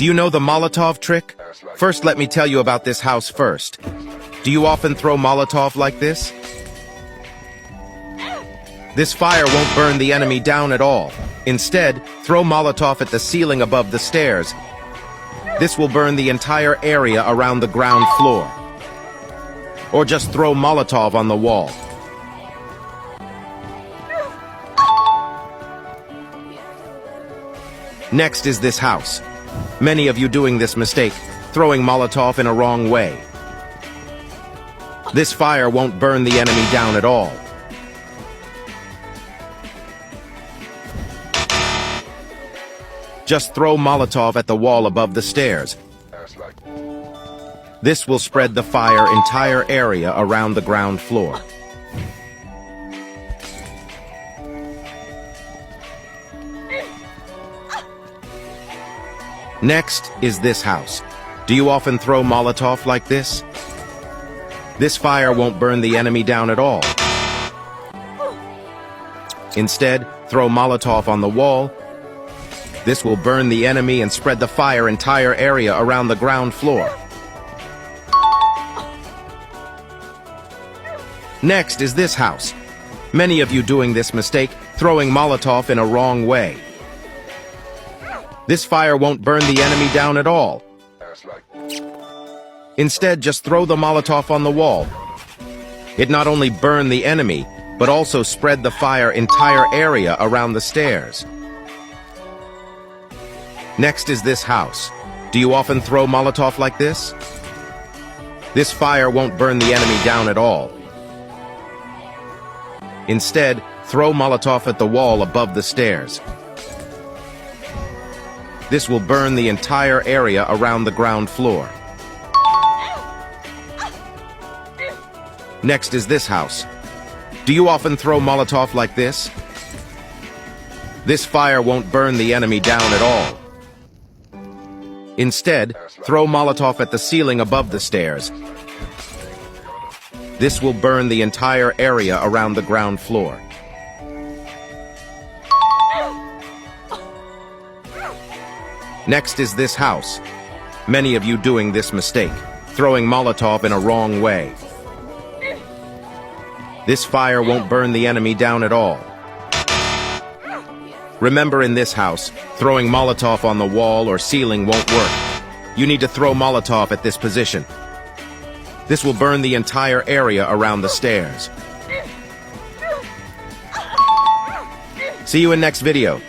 Do you know the Molotov trick? First, let me tell you about this house first. Do you often throw Molotov like this? This fire won't burn the enemy down at all. Instead, throw Molotov at the ceiling above the stairs. This will burn the entire area around the ground floor. Or just throw Molotov on the wall. Next is this house. Many of you doing this mistake, throwing Molotov in a wrong way. This fire won't burn the enemy down at all. Just throw Molotov at the wall above the stairs. This will spread the fire entire area around the ground floor. Next is this house. Do you often throw Molotov like this? This fire won't burn the enemy down at all. Instead, throw Molotov on the wall. This will burn the enemy and spread the fire entire area around the ground floor. Next is this house. Many of you doing this mistake, throwing Molotov in a wrong way. This fire won't burn the enemy down at all. Instead, just throw the Molotov on the wall. It not only burned the enemy, but also spread the fire entire area around the stairs. Next is this house. Do you often throw Molotov like this? This fire won't burn the enemy down at all. Instead, throw Molotov at the wall above the stairs. This will burn the entire area around the ground floor. Next is this house. Do you often throw Molotov like this? This fire won't burn the enemy down at all. Instead, throw Molotov at the ceiling above the stairs. This will burn the entire area around the ground floor. Next is this house. Many of you doing this mistake, throwing Molotov in a wrong way. This fire won't burn the enemy down at all. Remember, in this house, throwing Molotov on the wall or ceiling won't work. You need to throw Molotov at this position. This will burn the entire area around the stairs. See you in next video.